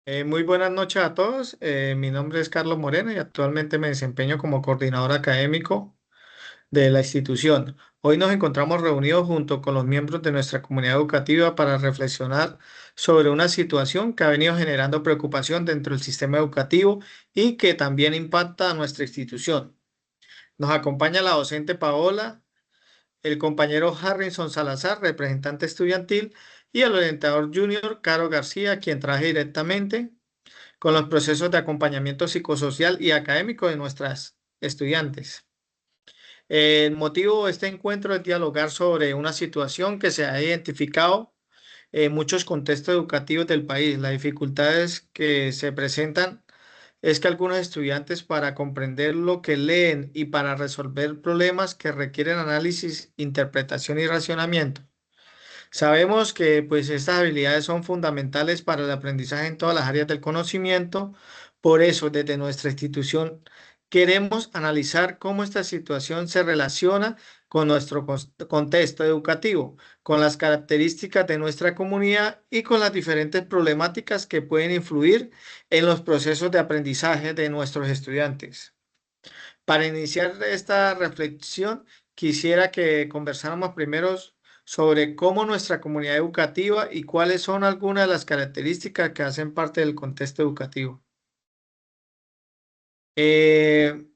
Muy buenas noches a todos. Mi nombre es Carlos Moreno y actualmente me desempeño como coordinador académico de la institución. Hoy nos encontramos reunidos junto con los miembros de nuestra comunidad educativa para reflexionar sobre una situación que ha venido generando preocupación dentro del sistema educativo y que también impacta a nuestra institución. Nos acompaña la docente Paola, el compañero Harrison Salazar, representante estudiantil, y el orientador junior Caro García, quien trabaja directamente con los procesos de acompañamiento psicosocial y académico de nuestras estudiantes. El motivo de este encuentro es dialogar sobre una situación que se ha identificado en muchos contextos educativos del país. Las dificultades que se presentan es que algunos estudiantes, para comprender lo que leen y para resolver problemas que requieren análisis, interpretación y racionamiento, sabemos que pues estas habilidades son fundamentales para el aprendizaje en todas las áreas del conocimiento. Por eso, desde nuestra institución queremos analizar cómo esta situación se relaciona con nuestro contexto educativo, con las características de nuestra comunidad y con las diferentes problemáticas que pueden influir en los procesos de aprendizaje de nuestros estudiantes. Para iniciar esta reflexión, quisiera que conversáramos primero sobre cómo nuestra comunidad educativa y cuáles son algunas de las características que hacen parte del contexto educativo.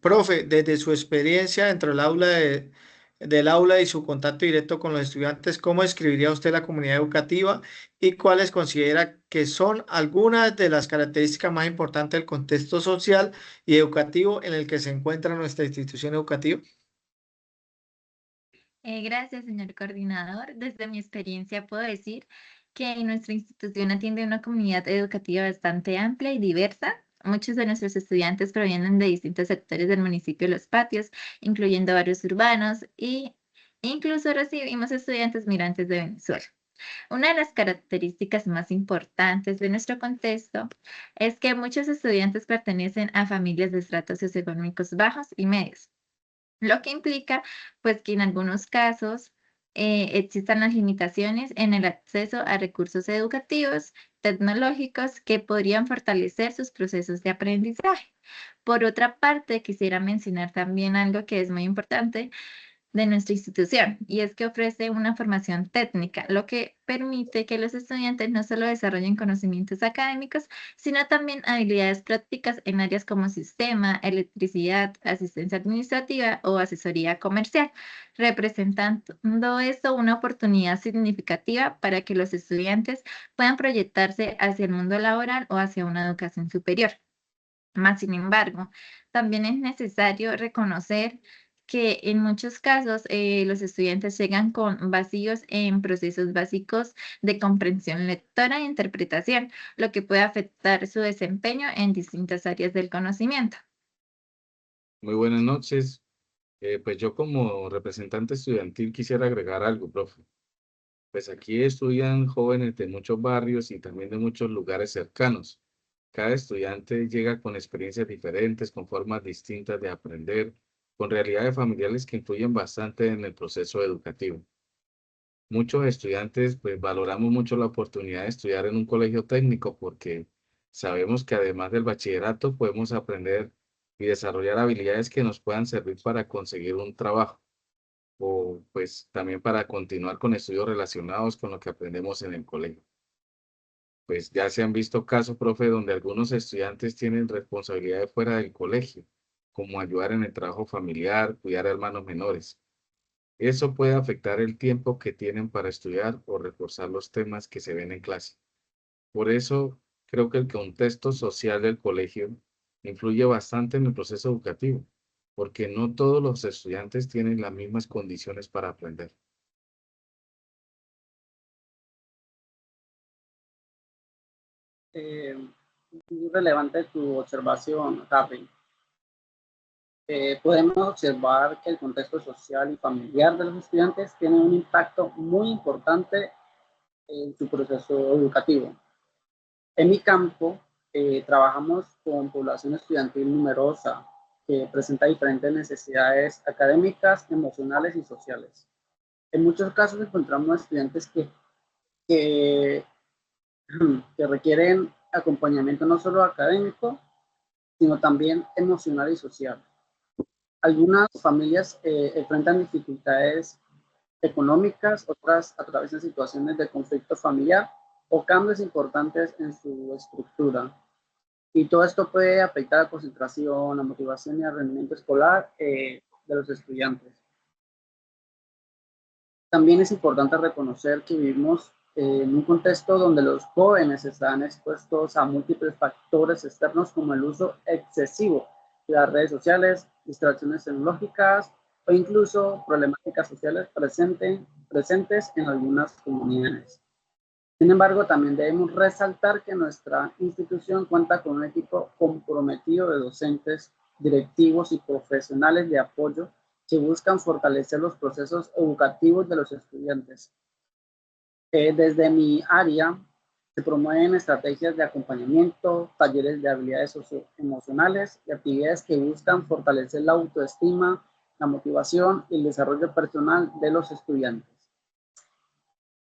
Profe, desde su experiencia dentro del aula y su contacto directo con los estudiantes, ¿cómo describiría usted la comunidad educativa y cuáles considera que son algunas de las características más importantes del contexto social y educativo en el que se encuentra nuestra institución educativa? Gracias, señor coordinador. Desde mi experiencia puedo decir que nuestra institución atiende a una comunidad educativa bastante amplia y diversa. Muchos de nuestros estudiantes provienen de distintos sectores del municipio de Los Patios, incluyendo barrios urbanos, y incluso recibimos estudiantes migrantes de Venezuela. Una de las características más importantes de nuestro contexto es que muchos estudiantes pertenecen a familias de estratos socioeconómicos bajos y medios, lo que implica, pues, que en algunos casos existan las limitaciones en el acceso a recursos educativos, tecnológicos que podrían fortalecer sus procesos de aprendizaje. Por otra parte, quisiera mencionar también algo que es muy importante de nuestra institución, y es que ofrece una formación técnica, lo que permite que los estudiantes no solo desarrollen conocimientos académicos, sino también habilidades prácticas en áreas como sistema, electricidad, asistencia administrativa o asesoría comercial, representando esto una oportunidad significativa para que los estudiantes puedan proyectarse hacia el mundo laboral o hacia una educación superior. Más sin embargo, también es necesario reconocer que en muchos casos los estudiantes llegan con vacíos en procesos básicos de comprensión lectora e interpretación, lo que puede afectar su desempeño en distintas áreas del conocimiento. Muy buenas noches. Pues yo como representante estudiantil quisiera agregar algo, profe. Pues aquí estudian jóvenes de muchos barrios y también de muchos lugares cercanos. Cada estudiante llega con experiencias diferentes, con formas distintas de aprender, con realidades familiares que influyen bastante en el proceso educativo. Muchos estudiantes pues valoramos mucho la oportunidad de estudiar en un colegio técnico porque sabemos que además del bachillerato podemos aprender y desarrollar habilidades que nos puedan servir para conseguir un trabajo o pues también para continuar con estudios relacionados con lo que aprendemos en el colegio. Pues ya se han visto casos, profe, donde algunos estudiantes tienen responsabilidades fuera del colegio, como ayudar en el trabajo familiar, cuidar a hermanos menores. Eso puede afectar el tiempo que tienen para estudiar o reforzar los temas que se ven en clase. Por eso, creo que el contexto social del colegio influye bastante en el proceso educativo, porque no todos los estudiantes tienen las mismas condiciones para aprender. Eh, Muy relevante tu observación, Harry. Podemos observar que el contexto social y familiar de los estudiantes tiene un impacto muy importante en su proceso educativo. En mi campo, trabajamos con población estudiantil numerosa que presenta diferentes necesidades académicas, emocionales y sociales. En muchos casos encontramos estudiantes que, que requieren acompañamiento no solo académico, sino también emocional y social. Algunas familias enfrentan dificultades económicas, otras atraviesan situaciones de conflicto familiar o cambios importantes en su estructura. Y todo esto puede afectar la concentración, la motivación y el rendimiento escolar de los estudiantes. También es importante reconocer que vivimos en un contexto donde los jóvenes están expuestos a múltiples factores externos como el uso excesivo de las redes sociales, distracciones tecnológicas o incluso problemáticas sociales presentes en algunas comunidades. Sin embargo, también debemos resaltar que nuestra institución cuenta con un equipo comprometido de docentes, directivos y profesionales de apoyo que buscan fortalecer los procesos educativos de los estudiantes. Desde mi área se promueven estrategias de acompañamiento, talleres de habilidades socioemocionales y actividades que buscan fortalecer la autoestima, la motivación y el desarrollo personal de los estudiantes.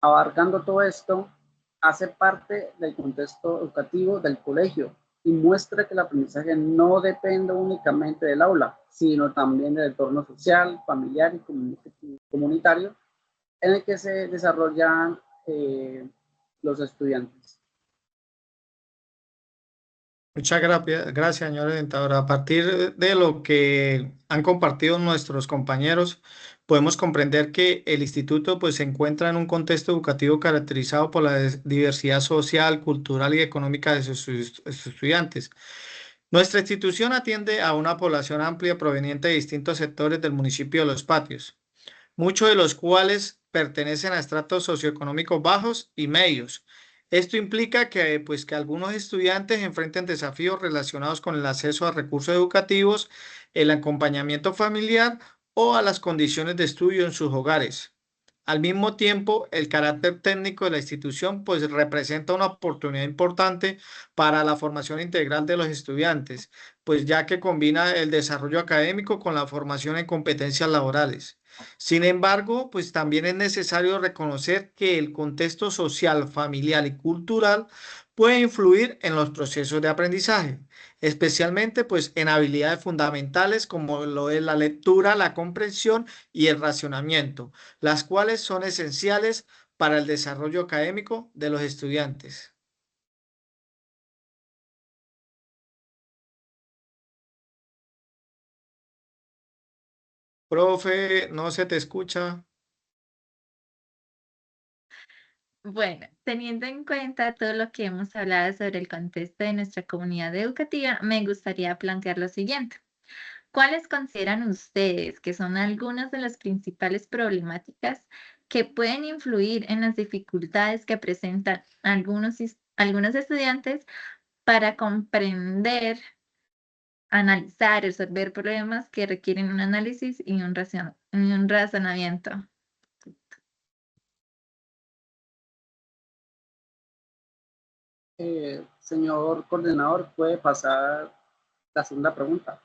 Abarcando todo esto, hace parte del contexto educativo del colegio y muestra que el aprendizaje no depende únicamente del aula, sino también del entorno social, familiar y comunitario en el que se desarrollan los estudiantes. Muchas gracias, señor orientador. A partir de lo que han compartido nuestros compañeros, podemos comprender que el instituto pues, se encuentra en un contexto educativo caracterizado por la diversidad social, cultural y económica de sus estudiantes. Nuestra institución atiende a una población amplia proveniente de distintos sectores del municipio de Los Patios, muchos de los cuales pertenecen a estratos socioeconómicos bajos y medios. Esto implica que, pues, que algunos estudiantes enfrenten desafíos relacionados con el acceso a recursos educativos, el acompañamiento familiar o a las condiciones de estudio en sus hogares. Al mismo tiempo, el carácter técnico de la institución pues representa una oportunidad importante para la formación integral de los estudiantes, pues ya que combina el desarrollo académico con la formación en competencias laborales. Sin embargo, pues también es necesario reconocer que el contexto social, familiar y cultural puede influir en los procesos de aprendizaje, especialmente pues en habilidades fundamentales como lo es la lectura, la comprensión y el racionamiento, las cuales son esenciales para el desarrollo académico de los estudiantes. Profe, no se te escucha. Bueno, teniendo en cuenta todo lo que hemos hablado sobre el contexto de nuestra comunidad educativa, me gustaría plantear lo siguiente. ¿Cuáles consideran ustedes que son algunas de las principales problemáticas que pueden influir en las dificultades que presentan algunos estudiantes para comprender, analizar, resolver problemas que requieren un análisis y un razonamiento? Señor coordinador, puede pasar la segunda pregunta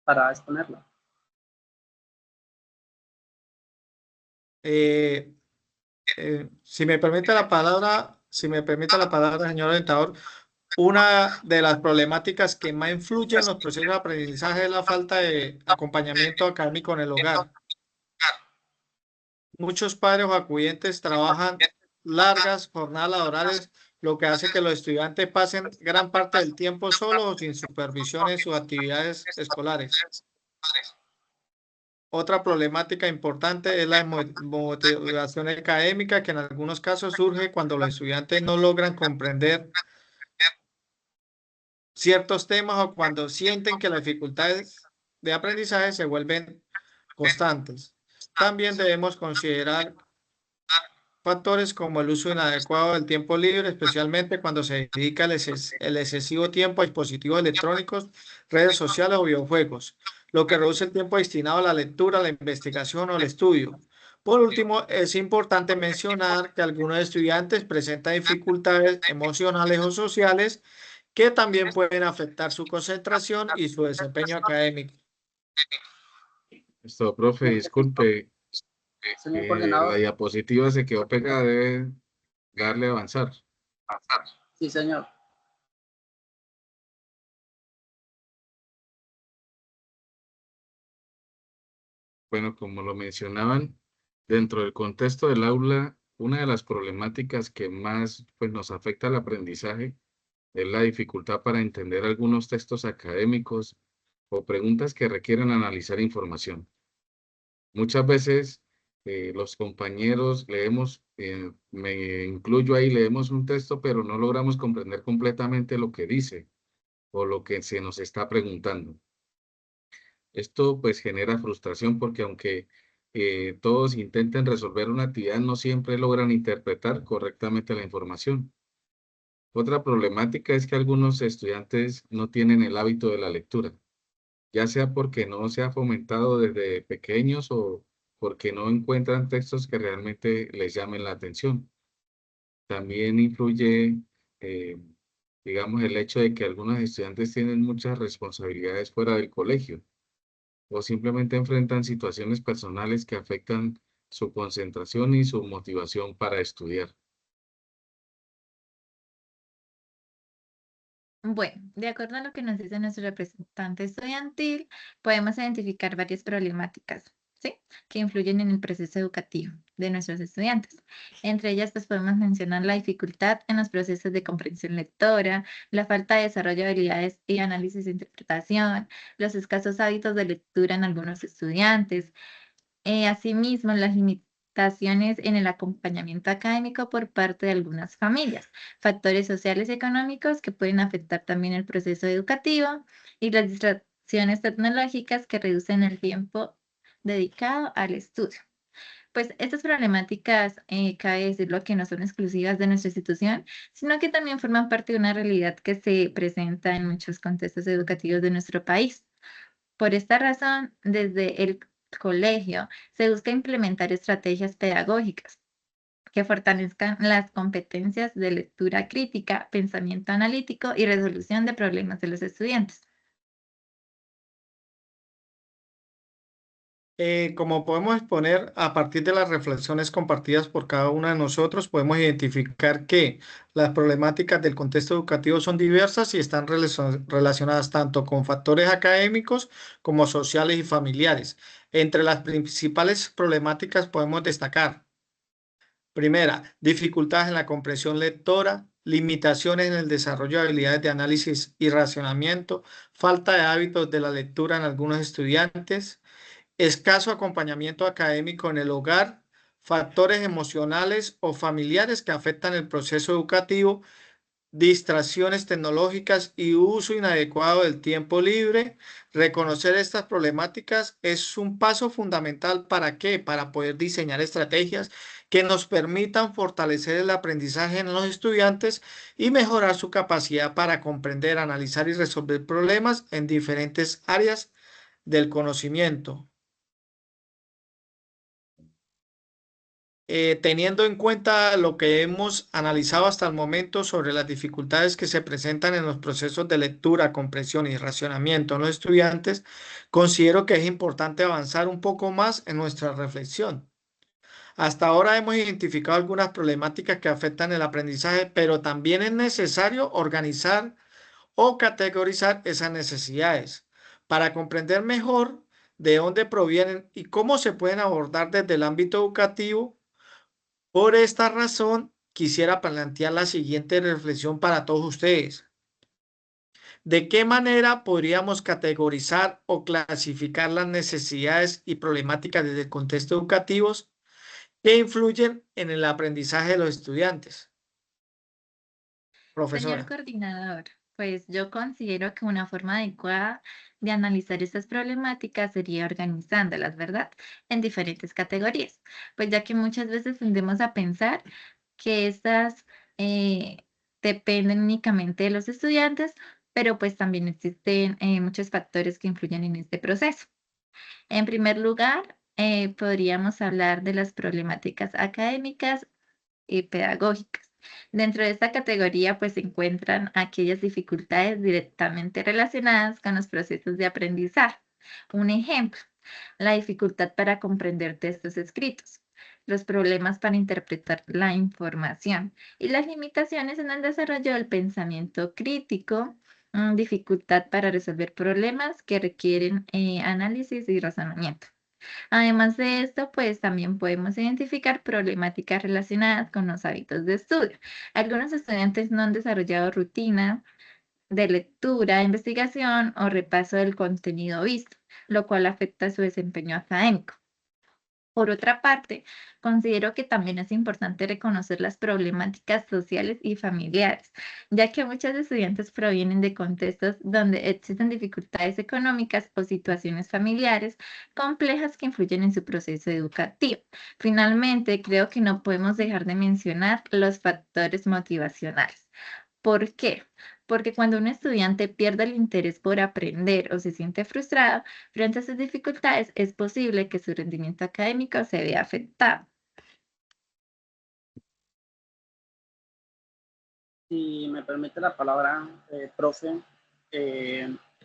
para exponerla. Si me permite la palabra, señor orientador, una de las problemáticas que más influye en los procesos de aprendizaje es la falta de acompañamiento académico en el hogar. Muchos padres o acudientes trabajan largas jornadas laborales, lo que hace que los estudiantes pasen gran parte del tiempo solos o sin supervisión en sus actividades escolares. Otra problemática importante es la motivación académica, que en algunos casos surge cuando los estudiantes no logran comprender ciertos temas o cuando sienten que las dificultades de aprendizaje se vuelven constantes. También debemos considerar factores como el uso inadecuado del tiempo libre, especialmente cuando se dedica el excesivo tiempo a dispositivos electrónicos, redes sociales o videojuegos, lo que reduce el tiempo destinado a la lectura, la investigación o el estudio. Por último, es importante mencionar que algunos estudiantes presentan dificultades emocionales o sociales que también pueden afectar su concentración y su desempeño académico. Esto, profe, disculpe, Señor la coordinador. diapositiva se quedó pegada, debe darle a avanzar. Sí, señor. Bueno, como lo mencionaban, dentro del contexto del aula, una de las problemáticas que más pues, nos afecta al aprendizaje es la dificultad para entender algunos textos académicos o preguntas que requieren analizar información. Muchas veces los compañeros leemos, me incluyo ahí, leemos un texto, pero no logramos comprender completamente lo que dice o lo que se nos está preguntando. Esto pues genera frustración porque aunque todos intenten resolver una actividad, no siempre logran interpretar correctamente la información. Otra problemática es que algunos estudiantes no tienen el hábito de la lectura, ya sea porque no se ha fomentado desde pequeños o porque no encuentran textos que realmente les llamen la atención. También influye, eh, digamos, el hecho de que algunos estudiantes tienen muchas responsabilidades fuera del colegio o simplemente enfrentan situaciones personales que afectan su concentración y su motivación para estudiar. Bueno, de acuerdo a lo que nos dice nuestro representante estudiantil, podemos identificar varias problemáticas, ¿sí? Que influyen en el proceso educativo de nuestros estudiantes. Entre ellas, pues podemos mencionar la dificultad en los procesos de comprensión lectora, la falta de desarrollo de habilidades y análisis e interpretación, los escasos hábitos de lectura en algunos estudiantes, asimismo, las limitaciones en el acompañamiento académico por parte de algunas familias, factores sociales y económicos que pueden afectar también el proceso educativo y las distracciones tecnológicas que reducen el tiempo dedicado al estudio. Pues estas problemáticas, cabe decirlo que no son exclusivas de nuestra institución, sino que también forman parte de una realidad que se presenta en muchos contextos educativos de nuestro país. Por esta razón, desde el colegio se busca implementar estrategias pedagógicas que fortalezcan las competencias de lectura crítica, pensamiento analítico y resolución de problemas de los estudiantes. Como podemos exponer, a partir de las reflexiones compartidas por cada uno de nosotros, podemos identificar que las problemáticas del contexto educativo son diversas y están relacionadas tanto con factores académicos como sociales y familiares. Entre las principales problemáticas podemos destacar: primera, dificultades en la comprensión lectora, limitaciones en el desarrollo de habilidades de análisis y racionamiento, falta de hábitos de la lectura en algunos estudiantes, escaso acompañamiento académico en el hogar, factores emocionales o familiares que afectan el proceso educativo, distracciones tecnológicas y uso inadecuado del tiempo libre. Reconocer estas problemáticas es un paso fundamental. ¿Para qué? Para poder diseñar estrategias que nos permitan fortalecer el aprendizaje en los estudiantes y mejorar su capacidad para comprender, analizar y resolver problemas en diferentes áreas del conocimiento. Teniendo en cuenta lo que hemos analizado hasta el momento sobre las dificultades que se presentan en los procesos de lectura, comprensión y racionamiento en los estudiantes, considero que es importante avanzar un poco más en nuestra reflexión. Hasta ahora hemos identificado algunas problemáticas que afectan el aprendizaje, pero también es necesario organizar o categorizar esas necesidades para comprender mejor de dónde provienen y cómo se pueden abordar desde el ámbito educativo. Por esta razón, quisiera plantear la siguiente reflexión para todos ustedes. ¿De qué manera podríamos categorizar o clasificar las necesidades y problemáticas desde el contexto educativo que influyen en el aprendizaje de los estudiantes? Señor Profesora. coordinador, pues yo considero que una forma adecuada de analizar estas problemáticas sería organizándolas, ¿verdad? En diferentes categorías, pues ya que muchas veces tendemos a pensar que estas eh, dependen únicamente de los estudiantes, pero pues también existen muchos factores que influyen en este proceso. En primer lugar, podríamos hablar de las problemáticas académicas y pedagógicas. Dentro de esta categoría, pues se encuentran aquellas dificultades directamente relacionadas con los procesos de aprendizaje. Un ejemplo, la dificultad para comprender textos escritos, los problemas para interpretar la información y las limitaciones en el desarrollo del pensamiento crítico, dificultad para resolver problemas que requieren análisis y razonamiento. Además de esto, pues también podemos identificar problemáticas relacionadas con los hábitos de estudio. Algunos estudiantes no han desarrollado rutina de lectura, investigación o repaso del contenido visto, lo cual afecta su desempeño académico. Por otra parte, considero que también es importante reconocer las problemáticas sociales y familiares, ya que muchos estudiantes provienen de contextos donde existen dificultades económicas o situaciones familiares complejas que influyen en su proceso educativo. Finalmente, creo que no podemos dejar de mencionar los factores motivacionales. ¿Por qué? Porque cuando un estudiante pierde el interés por aprender o se siente frustrado frente a sus dificultades, es posible que su rendimiento académico se vea afectado. Si me permite la palabra, profe,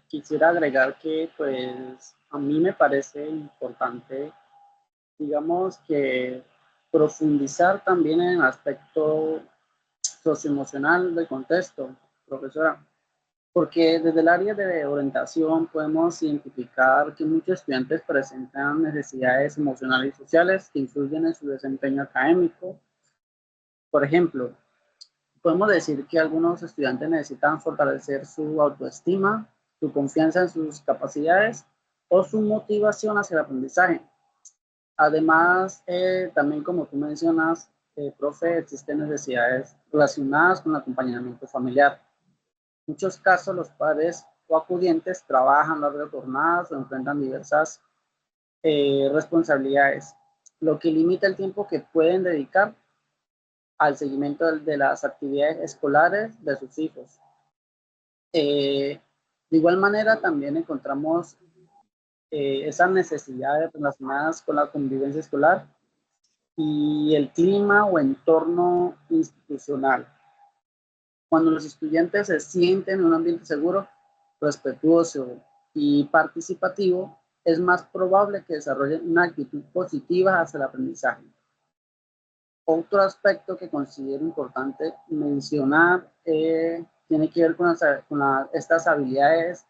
quisiera agregar que pues a mí me parece importante, digamos que profundizar también en el aspecto socioemocional del contexto, profesora, porque desde el área de orientación podemos identificar que muchos estudiantes presentan necesidades emocionales y sociales que influyen en su desempeño académico. Por ejemplo, podemos decir que algunos estudiantes necesitan fortalecer su autoestima, su confianza en sus capacidades o su motivación hacia el aprendizaje. Además, también como tú mencionas, profe, existen necesidades relacionadas con el acompañamiento familiar. En muchos casos, los padres o acudientes trabajan largas jornadas o enfrentan diversas responsabilidades, lo que limita el tiempo que pueden dedicar al seguimiento de las actividades escolares de sus hijos. De igual manera, también encontramos esas necesidades relacionadas con la convivencia escolar y el clima o entorno institucional. Cuando los estudiantes se sienten en un ambiente seguro, respetuoso y participativo, es más probable que desarrollen una actitud positiva hacia el aprendizaje. Otro aspecto que considero importante mencionar tiene que ver con estas habilidades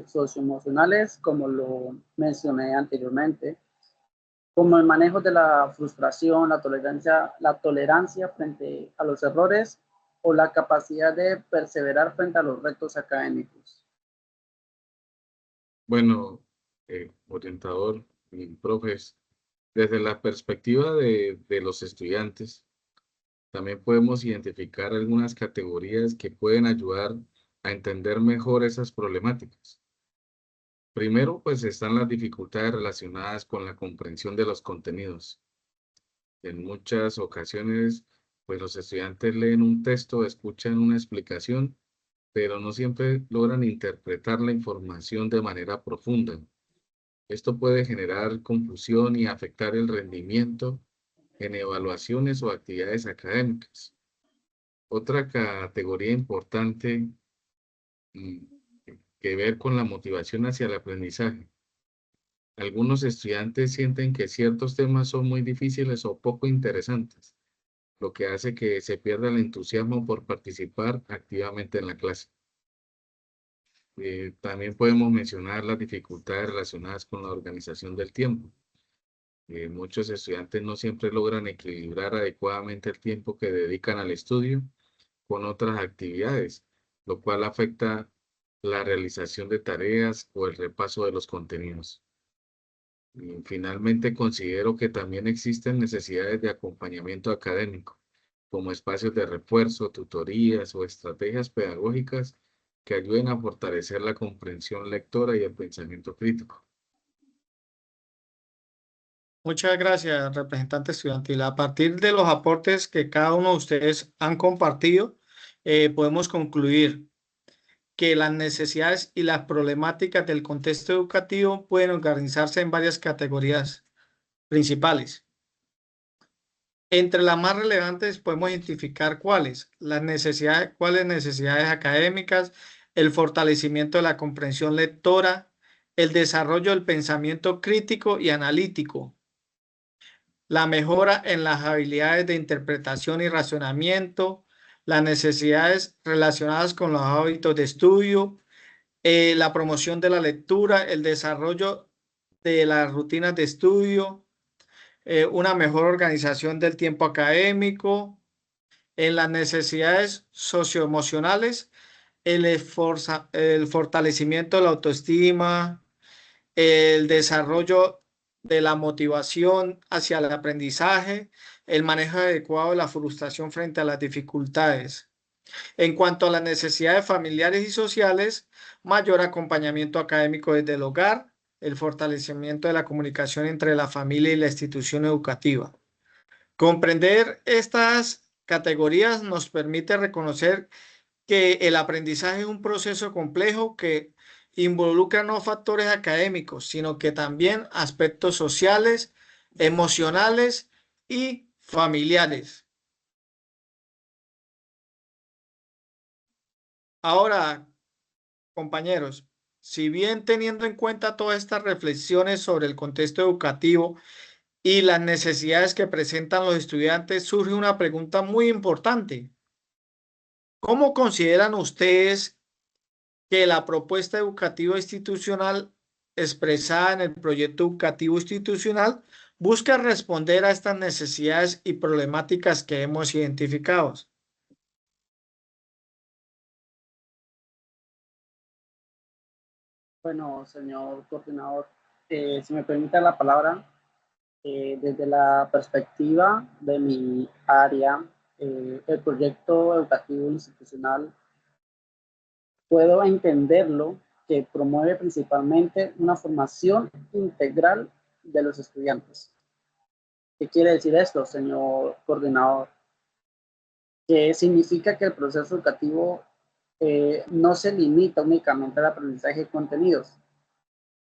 socioemocionales, como lo mencioné anteriormente, como el manejo de la frustración, la tolerancia frente a los errores o la capacidad de perseverar frente a los retos académicos. Bueno, orientador y profes, desde la perspectiva de los estudiantes, también podemos identificar algunas categorías que pueden ayudar a entender mejor esas problemáticas. Primero, pues están las dificultades relacionadas con la comprensión de los contenidos. En muchas ocasiones, pues los estudiantes leen un texto, escuchan una explicación, pero no siempre logran interpretar la información de manera profunda. Esto puede generar confusión y afectar el rendimiento en evaluaciones o actividades académicas. Otra categoría importante mm, que ver con la motivación hacia el aprendizaje. Algunos estudiantes sienten que ciertos temas son muy difíciles o poco interesantes, lo que hace que se pierda el entusiasmo por participar activamente en la clase. También podemos mencionar las dificultades relacionadas con la organización del tiempo. Muchos estudiantes no siempre logran equilibrar adecuadamente el tiempo que dedican al estudio con otras actividades, lo cual afecta la realización de tareas o el repaso de los contenidos. Y finalmente, considero que también existen necesidades de acompañamiento académico, como espacios de refuerzo, tutorías o estrategias pedagógicas que ayuden a fortalecer la comprensión lectora y el pensamiento crítico. Muchas gracias, representante estudiantil. A partir de los aportes que cada uno de ustedes han compartido, podemos concluir que las necesidades y las problemáticas del contexto educativo pueden organizarse en varias categorías principales. Entre las más relevantes podemos identificar cuáles necesidades académicas, el fortalecimiento de la comprensión lectora, el desarrollo del pensamiento crítico y analítico, la mejora en las habilidades de interpretación y razonamiento, las necesidades relacionadas con los hábitos de estudio, la promoción de la lectura, el desarrollo de las rutinas de estudio, una mejor organización del tiempo académico, en las necesidades socioemocionales, el fortalecimiento de la autoestima, el desarrollo de la motivación hacia el aprendizaje, el manejo adecuado de la frustración frente a las dificultades. En cuanto a las necesidades familiares y sociales, mayor acompañamiento académico desde el hogar, el fortalecimiento de la comunicación entre la familia y la institución educativa. Comprender estas categorías nos permite reconocer que el aprendizaje es un proceso complejo que involucra no factores académicos, sino que también aspectos sociales, emocionales y familiares. Ahora, compañeros, si bien teniendo en cuenta todas estas reflexiones sobre el contexto educativo y las necesidades que presentan los estudiantes, surge una pregunta muy importante. ¿Cómo consideran ustedes que la propuesta educativa institucional expresada en el proyecto educativo institucional busca responder a estas necesidades y problemáticas que hemos identificado? Bueno, señor coordinador, si me permite la palabra, desde la perspectiva de mi área, el proyecto educativo institucional, puedo entenderlo que promueve principalmente una formación integral de los estudiantes. ¿Qué quiere decir esto, señor coordinador? Que significa que el proceso educativo no se limita únicamente al aprendizaje de contenidos,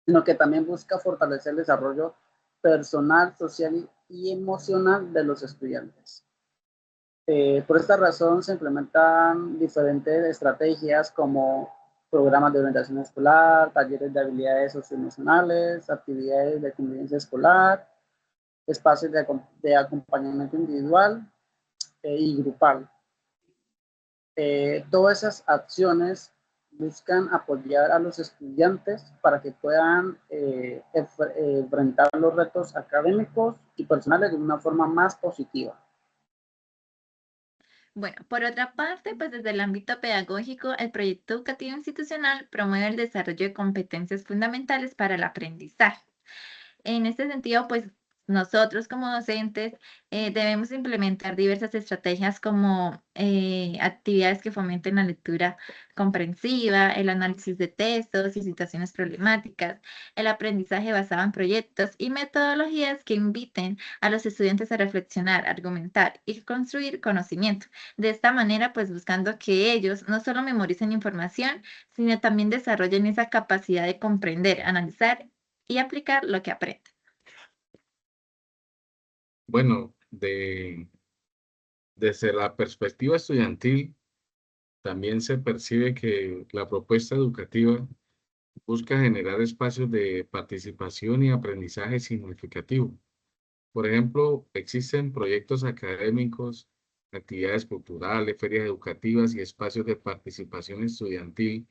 sino que también busca fortalecer el desarrollo personal, social y emocional de los estudiantes. Por esta razón se implementan diferentes estrategias como programas de orientación escolar, talleres de habilidades socioemocionales, actividades de convivencia escolar, espacios de acompañamiento individual y grupal. Todas esas acciones buscan apoyar a los estudiantes para que puedan enfrentar los retos académicos y personales de una forma más positiva. Bueno, por otra parte, pues desde el ámbito pedagógico, el proyecto educativo institucional promueve el desarrollo de competencias fundamentales para el aprendizaje. En este sentido, pues nosotros como docentes debemos implementar diversas estrategias como actividades que fomenten la lectura comprensiva, el análisis de textos y situaciones problemáticas, el aprendizaje basado en proyectos y metodologías que inviten a los estudiantes a reflexionar, argumentar y construir conocimiento. De esta manera, pues buscando que ellos no solo memoricen información, sino también desarrollen esa capacidad de comprender, analizar y aplicar lo que aprenden. Bueno, desde la perspectiva estudiantil, también se percibe que la propuesta educativa busca generar espacios de participación y aprendizaje significativo. Por ejemplo, existen proyectos académicos, actividades culturales, ferias educativas y espacios de participación estudiantil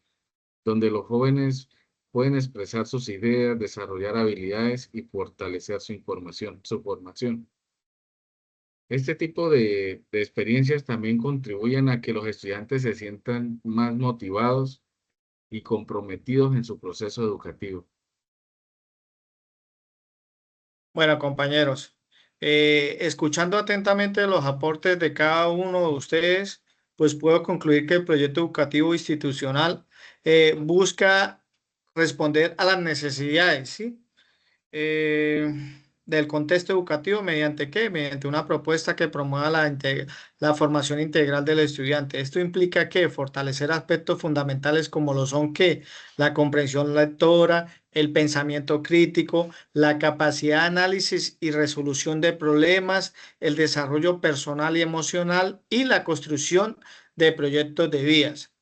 donde los jóvenes pueden expresar sus ideas, desarrollar habilidades y fortalecer su formación. Este tipo de experiencias también contribuyen a que los estudiantes se sientan más motivados y comprometidos en su proceso educativo. Bueno, compañeros, escuchando atentamente los aportes de cada uno de ustedes, pues puedo concluir que el proyecto educativo institucional busca responder a las necesidades, ¿sí? eh, del contexto educativo, ¿mediante qué? Mediante una propuesta que promueva la formación integral del estudiante. Esto implica que fortalecer aspectos fundamentales como lo son que la comprensión lectora, el pensamiento crítico, la capacidad de análisis y resolución de problemas, el desarrollo personal y emocional y la construcción de proyectos de vías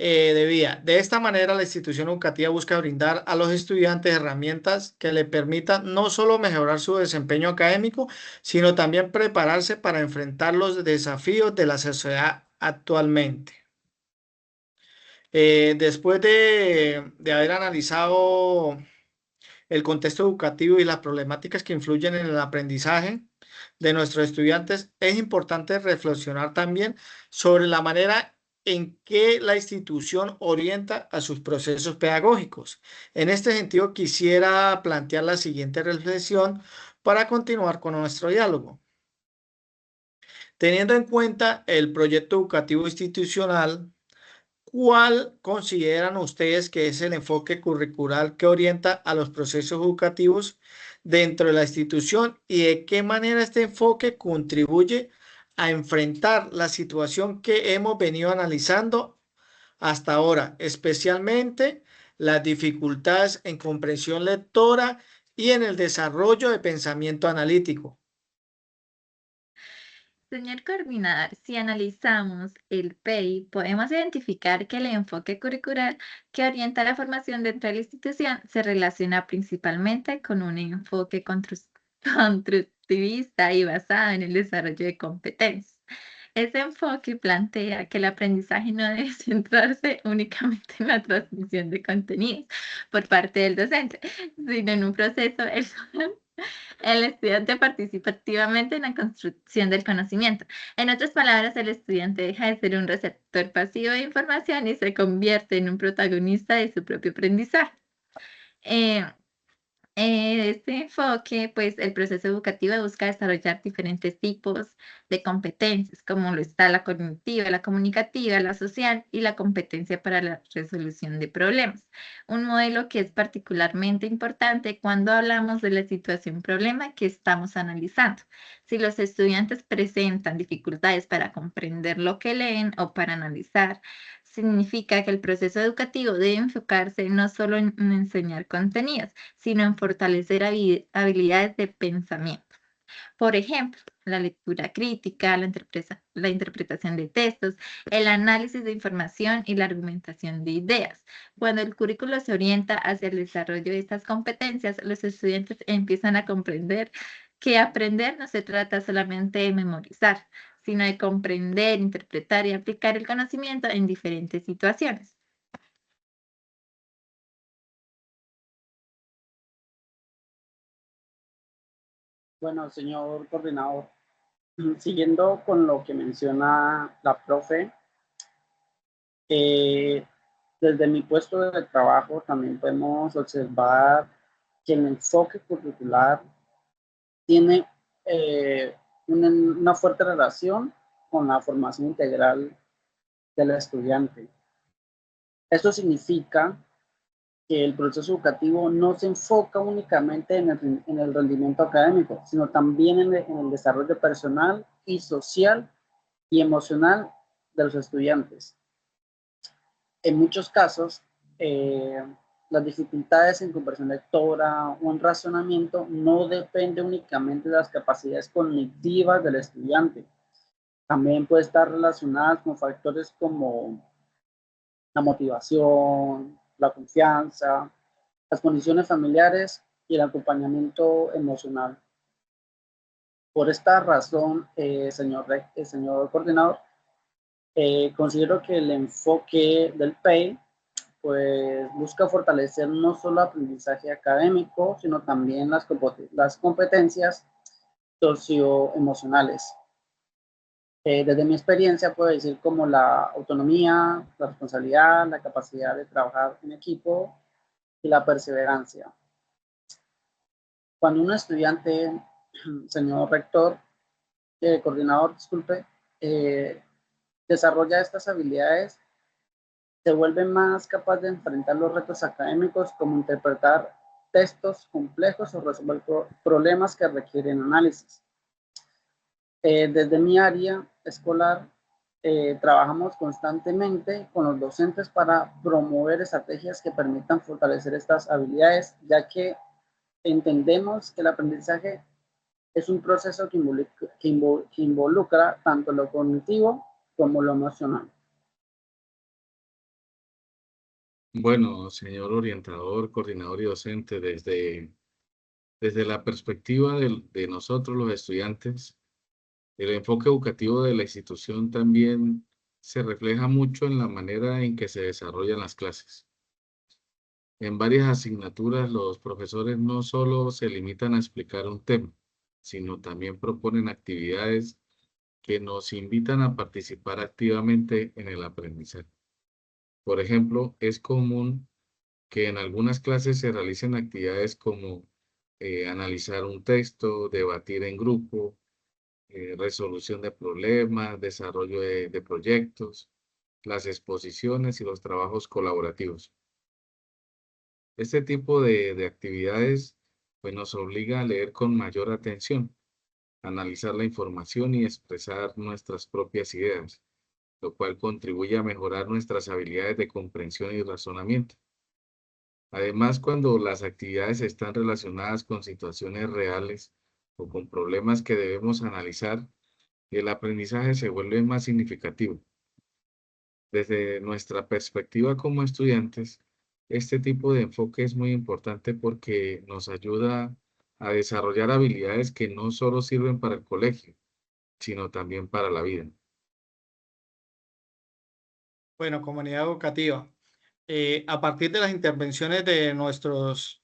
de vida. De esta manera, la institución educativa busca brindar a los estudiantes herramientas que le permitan no solo mejorar su desempeño académico, sino también prepararse para enfrentar los desafíos de la sociedad actualmente. Después de haber analizado el contexto educativo y las problemáticas que influyen en el aprendizaje de nuestros estudiantes, es importante reflexionar también sobre la manera en que la institución orienta a sus procesos pedagógicos. En este sentido, quisiera plantear la siguiente reflexión para continuar con nuestro diálogo. Teniendo en cuenta el proyecto educativo institucional, ¿cuál consideran ustedes que es el enfoque curricular que orienta a los procesos educativos dentro de la institución y de qué manera este enfoque contribuye a enfrentar la situación que hemos venido analizando hasta ahora, especialmente las dificultades en comprensión lectora y en el desarrollo de pensamiento analítico? Señor coordinador, si analizamos el PEI, podemos identificar que el enfoque curricular que orienta la formación dentro de la institución se relaciona principalmente con un enfoque constructivista y basado en el desarrollo de competencias. Ese enfoque plantea que el aprendizaje no debe centrarse únicamente en la transmisión de contenidos por parte del docente, sino en un proceso el cual el estudiante participa activamente en la construcción del conocimiento. En otras palabras, el estudiante deja de ser un receptor pasivo de información y se convierte en un protagonista de su propio aprendizaje. Eh, este enfoque, pues el proceso educativo busca desarrollar diferentes tipos de competencias, como lo está la cognitiva, la comunicativa, la social y la competencia para la resolución de problemas. Un modelo que es particularmente importante cuando hablamos de la situación problema que estamos analizando. Si los estudiantes presentan dificultades para comprender lo que leen o para analizar, significa que el proceso educativo debe enfocarse no solo en enseñar contenidos, sino en fortalecer habilidades de pensamiento. Por ejemplo, la lectura crítica, la interpretación de textos, el análisis de información y la argumentación de ideas. Cuando el currículo se orienta hacia el desarrollo de estas competencias, los estudiantes empiezan a comprender que aprender no se trata solamente de memorizar, sino de comprender, interpretar y aplicar el conocimiento en diferentes situaciones. Bueno, señor coordinador, siguiendo con lo que menciona la profe, desde mi puesto de trabajo también podemos observar que el enfoque curricular tiene una fuerte relación con la formación integral del estudiante. Esto significa que el proceso educativo no se enfoca únicamente en el rendimiento académico, sino también en el desarrollo personal y social y emocional de los estudiantes. En muchos casos, las dificultades en comprensión lectora o en razonamiento no dependen únicamente de las capacidades cognitivas del estudiante. También puede estar relacionadas con factores como la motivación, la confianza, las condiciones familiares y el acompañamiento emocional. Por esta razón, señor coordinador, considero que el enfoque del PEI pues, busca fortalecer no solo el aprendizaje académico, sino también las competencias socioemocionales. Desde mi experiencia puedo decir como la autonomía, la responsabilidad, la capacidad de trabajar en equipo y la perseverancia. Cuando un estudiante, señor rector, coordinador, disculpe, desarrolla estas habilidades, se vuelve más capaz de enfrentar los retos académicos como interpretar textos complejos o resolver problemas que requieren análisis. Desde mi área escolar, trabajamos constantemente con los docentes para promover estrategias que permitan fortalecer estas habilidades, ya que entendemos que el aprendizaje es un proceso que involucra tanto lo cognitivo como lo emocional. Bueno, señor orientador, coordinador y docente, desde la perspectiva de nosotros los estudiantes, el enfoque educativo de la institución también se refleja mucho en la manera en que se desarrollan las clases. En varias asignaturas, los profesores no solo se limitan a explicar un tema, sino también proponen actividades que nos invitan a participar activamente en el aprendizaje. Por ejemplo, es común que en algunas clases se realicen actividades como analizar un texto, debatir en grupo, resolución de problemas, desarrollo de proyectos, las exposiciones y los trabajos colaborativos. Este tipo de actividades pues, nos obliga a leer con mayor atención, analizar la información y expresar nuestras propias ideas, lo cual contribuye a mejorar nuestras habilidades de comprensión y razonamiento. Además, cuando las actividades están relacionadas con situaciones reales o con problemas que debemos analizar, el aprendizaje se vuelve más significativo. Desde nuestra perspectiva como estudiantes, este tipo de enfoque es muy importante porque nos ayuda a desarrollar habilidades que no solo sirven para el colegio, sino también para la vida. Bueno, comunidad educativa. A partir de las intervenciones de nuestros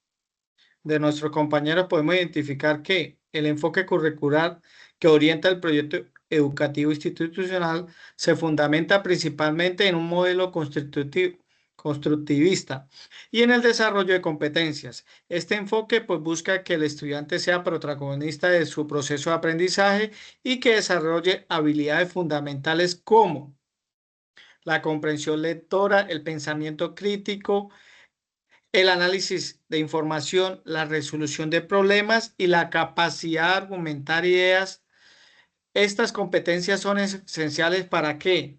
compañeros podemos identificar que el enfoque curricular que orienta el proyecto educativo institucional se fundamenta principalmente en un modelo constructivista y en el desarrollo de competencias. Este enfoque pues, busca que el estudiante sea protagonista de su proceso de aprendizaje y que desarrolle habilidades fundamentales como la comprensión lectora, el pensamiento crítico, el análisis de información, la resolución de problemas y la capacidad de argumentar ideas. Estas competencias son esenciales para que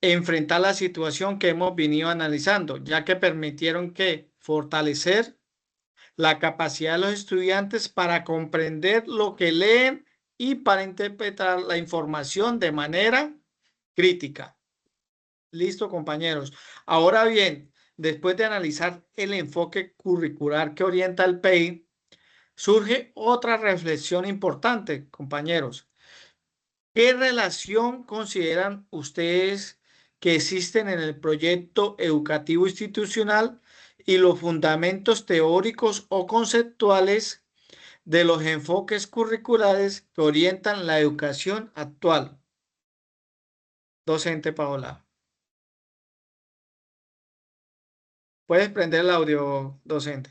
enfrentar la situación que hemos venido analizando, ya que permitieron que fortalecer la capacidad de los estudiantes para comprender lo que leen y para interpretar la información de manera crítica. Listo, compañeros. Ahora bien, después de analizar el enfoque curricular que orienta el PEI, surge otra reflexión importante, compañeros. ¿Qué relación consideran ustedes que existen en el proyecto educativo institucional y los fundamentos teóricos o conceptuales de los enfoques curriculares que orientan la educación actual? Docente Paola. Puedes prender el audio, docente.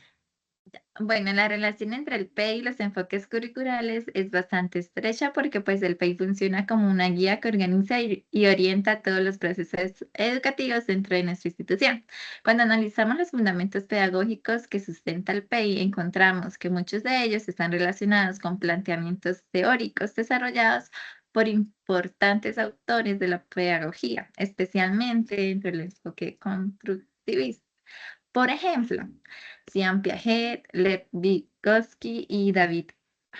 Bueno, la relación entre el PEI y los enfoques curriculares es bastante estrecha porque pues el PEI funciona como una guía que organiza y orienta todos los procesos educativos dentro de nuestra institución. Cuando analizamos los fundamentos pedagógicos que sustenta el PEI, encontramos que muchos de ellos están relacionados con planteamientos teóricos desarrollados por importantes autores de la pedagogía, especialmente dentro del enfoque constructivista. Por ejemplo, Jean Piaget, Lev Vygotsky y David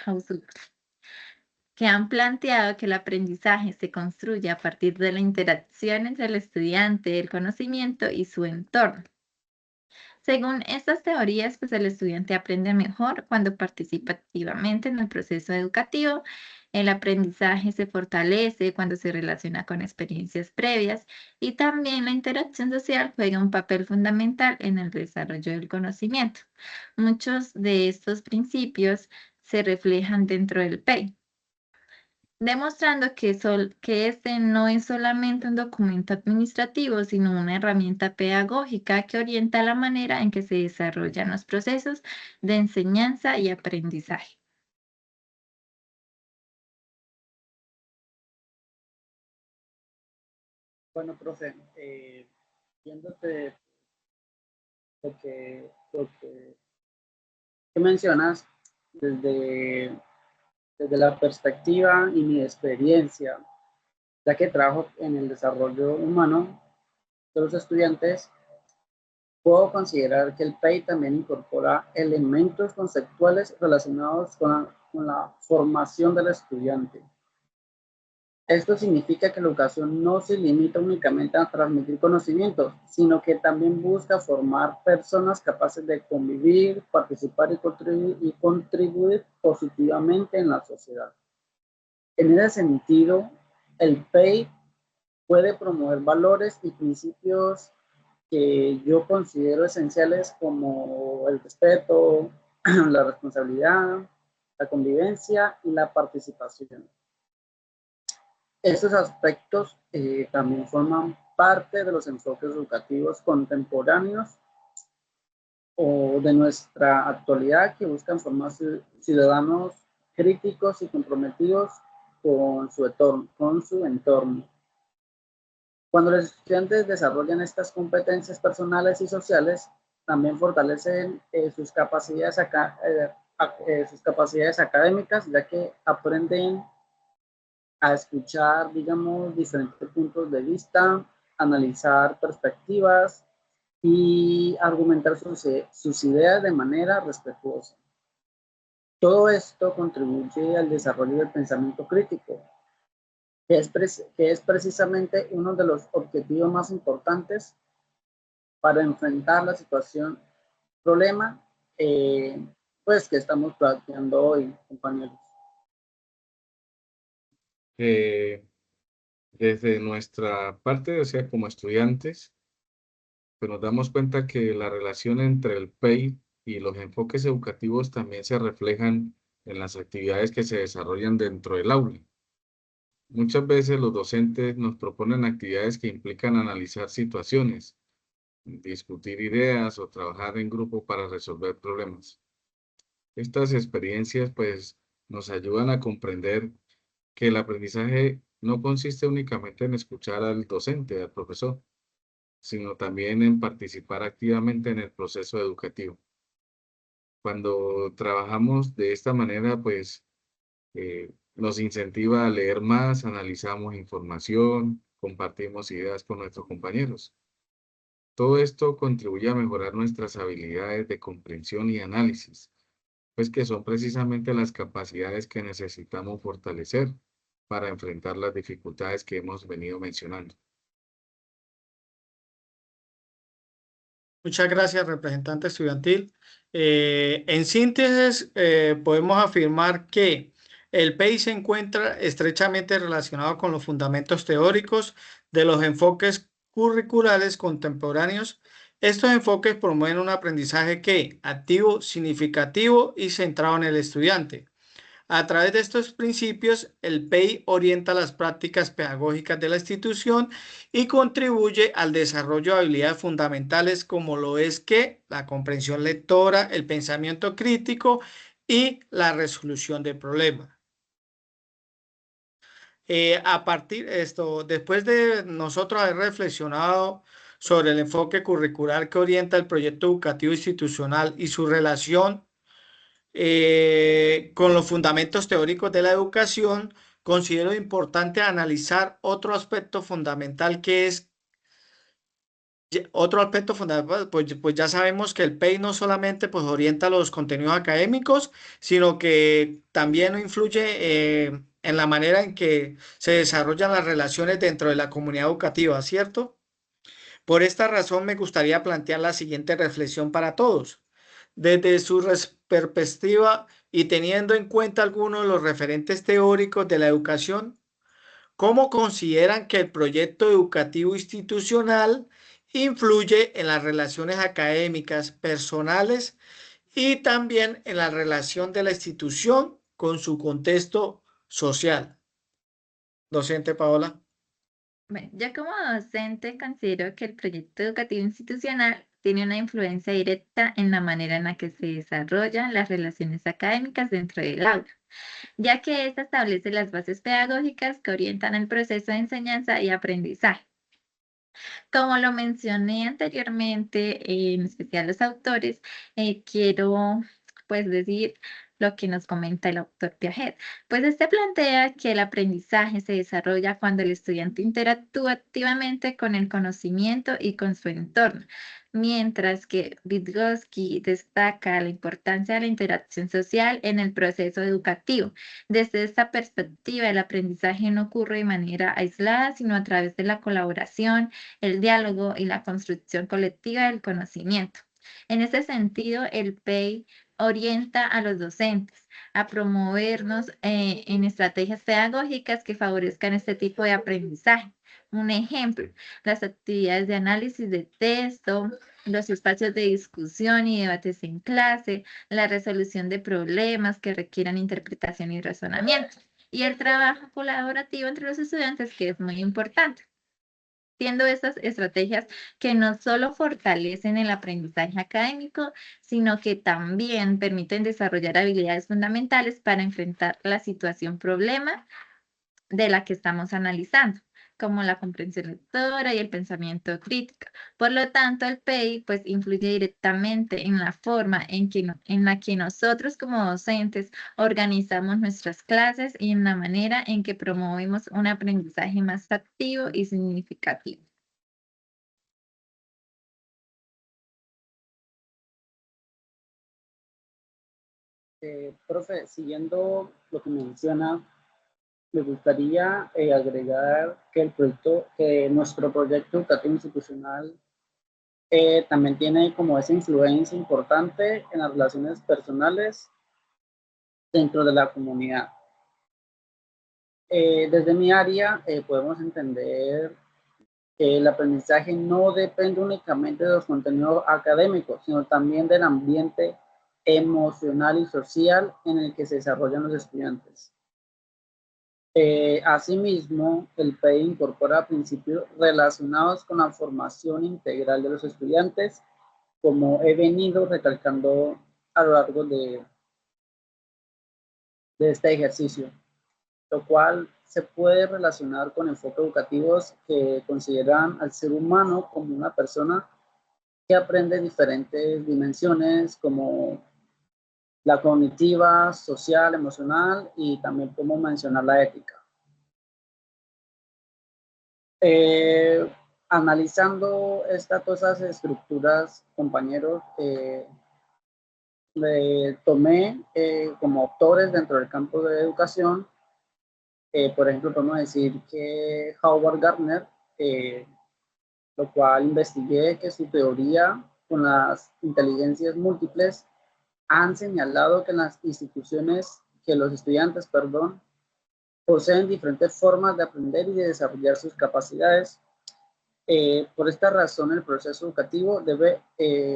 Hausdorff, que han planteado que el aprendizaje se construye a partir de la interacción entre el estudiante, el conocimiento y su entorno. Según estas teorías, pues el estudiante aprende mejor cuando participa activamente en el proceso educativo. El aprendizaje se fortalece cuando se relaciona con experiencias previas y también la interacción social juega un papel fundamental en el desarrollo del conocimiento. Muchos de estos principios se reflejan dentro del PEI, demostrando que este no es solamente un documento administrativo, sino una herramienta pedagógica que orienta la manera en que se desarrollan los procesos de enseñanza y aprendizaje. Bueno, profe, viéndote lo que mencionas desde la perspectiva y mi experiencia, ya que trabajo en el desarrollo humano de los estudiantes, puedo considerar que el PEI también incorpora elementos conceptuales relacionados con la formación del estudiante. Esto significa que la educación no se limita únicamente a transmitir conocimientos, sino que también busca formar personas capaces de convivir, participar y contribuir positivamente en la sociedad. En ese sentido, el PEI puede promover valores y principios que yo considero esenciales como el respeto, la responsabilidad, la convivencia y la participación. Estos aspectos también forman parte de los enfoques educativos contemporáneos o de nuestra actualidad que buscan formar ciudadanos críticos y comprometidos con su entorno. Cuando los estudiantes desarrollan estas competencias personales y sociales, también fortalecen sus capacidades académicas, ya que aprenden a escuchar, digamos, diferentes puntos de vista, analizar perspectivas y argumentar sus ideas de manera respetuosa. Todo esto contribuye al desarrollo del pensamiento crítico, que es precisamente uno de los objetivos más importantes para enfrentar la situación, problema, pues que estamos planteando hoy, compañeros. Desde nuestra parte, o sea, como estudiantes, pues nos damos cuenta que la relación entre el PEI y los enfoques educativos también se reflejan en las actividades que se desarrollan dentro del aula. Muchas veces los docentes nos proponen actividades que implican analizar situaciones, discutir ideas o trabajar en grupo para resolver problemas. Estas experiencias pues nos ayudan a comprender que el aprendizaje no consiste únicamente en escuchar al docente, al profesor, sino también en participar activamente en el proceso educativo. Cuando trabajamos de esta manera, pues nos incentiva a leer más, analizamos información, compartimos ideas con nuestros compañeros. Todo esto contribuye a mejorar nuestras habilidades de comprensión y análisis, pues que son precisamente las capacidades que necesitamos fortalecer para enfrentar las dificultades que hemos venido mencionando. Muchas gracias, representante estudiantil. En síntesis, podemos afirmar que el PEI se encuentra estrechamente relacionado con los fundamentos teóricos de los enfoques curriculares contemporáneos. Estos enfoques promueven un aprendizaje activo, significativo y centrado en el estudiante. A través de estos principios, el PEI orienta las prácticas pedagógicas de la institución y contribuye al desarrollo de habilidades fundamentales como lo es la comprensión lectora, el pensamiento crítico y la resolución de problemas. Después de nosotros haber reflexionado sobre el enfoque curricular que orienta el proyecto educativo institucional y su relación con los fundamentos teóricos de la educación, considero importante analizar otro aspecto fundamental pues ya sabemos que el PEI no solamente pues orienta los contenidos académicos, sino que también influye en la manera en que se desarrollan las relaciones dentro de la comunidad educativa, ¿cierto? Por esta razón me gustaría plantear la siguiente reflexión para todos. Desde su perspectiva y teniendo en cuenta algunos de los referentes teóricos de la educación, ¿cómo consideran que el proyecto educativo institucional influye en las relaciones académicas personales y también en la relación de la institución con su contexto social? Docente Paola. Bueno, yo como docente considero que el proyecto educativo institucional tiene una influencia directa en la manera en la que se desarrollan las relaciones académicas dentro del aula, ya que ésta establece las bases pedagógicas que orientan el proceso de enseñanza y aprendizaje. Como lo mencioné anteriormente, en especial los autores, quiero pues decir lo que nos comenta el autor Piaget. Pues este plantea que el aprendizaje se desarrolla cuando el estudiante interactúa activamente con el conocimiento y con su entorno, mientras que Vygotsky destaca la importancia de la interacción social en el proceso educativo. Desde esta perspectiva, el aprendizaje no ocurre de manera aislada, sino a través de la colaboración, el diálogo y la construcción colectiva del conocimiento. En ese sentido, el PEI orienta a los docentes a promovernos en estrategias pedagógicas que favorezcan este tipo de aprendizaje, Un ejemplo, las actividades de análisis de texto, los espacios de discusión y debates en clase, la resolución de problemas que requieran interpretación y razonamiento, y el trabajo colaborativo entre los estudiantes, que es muy importante. Siendo estas estrategias que no solo fortalecen el aprendizaje académico, sino que también permiten desarrollar habilidades fundamentales para enfrentar la situación problema de la que estamos analizando, como la comprensión lectora y el pensamiento crítico. Por lo tanto, el PEI pues influye directamente en la forma en la que nosotros como docentes organizamos nuestras clases y en la manera en que promovemos un aprendizaje más activo y significativo. Profe, siguiendo lo que menciona, me gustaría agregar que nuestro proyecto educativo institucional también tiene como esa influencia importante en las relaciones personales dentro de la comunidad. Desde mi área podemos entender que el aprendizaje no depende únicamente de los contenidos académicos, sino también del ambiente emocional y social en el que se desarrollan los estudiantes. Asimismo, el PEI incorpora principios relacionados con la formación integral de los estudiantes, como he venido recalcando a lo largo de este ejercicio, lo cual se puede relacionar con enfoques educativos que consideran al ser humano como una persona que aprende diferentes dimensiones, como la cognitiva, social, emocional, y también como mencionar la ética. Analizando todas esas estructuras, compañeros, tomé como autores dentro del campo de educación. Por ejemplo, podemos decir que Howard Gardner, lo cual investigué que su teoría con las inteligencias múltiples han señalado que las instituciones, que los estudiantes, perdón, poseen diferentes formas de aprender y de desarrollar sus capacidades. Por esta razón, el proceso educativo debe